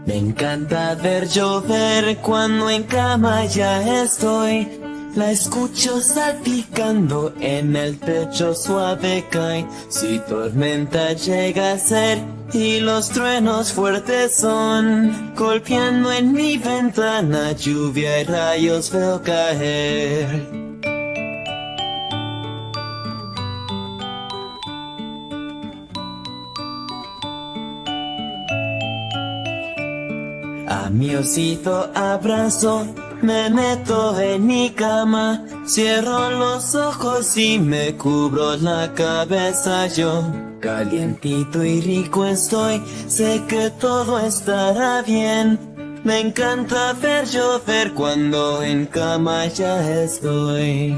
Me encanta ver llover cuando en cama ya estoy. La escucho salpicando en el techo suave cae. Si tormenta llega a ser y los truenos fuertes son, golpeando en mi ventana, lluvia y rayos veo caer. A mi osito abrazo, me meto en mi cama, cierro los ojos y me cubro la cabeza yo. Calientito y rico estoy, sé que todo estará bien. Me encanta ver llover cuando en cama ya estoy.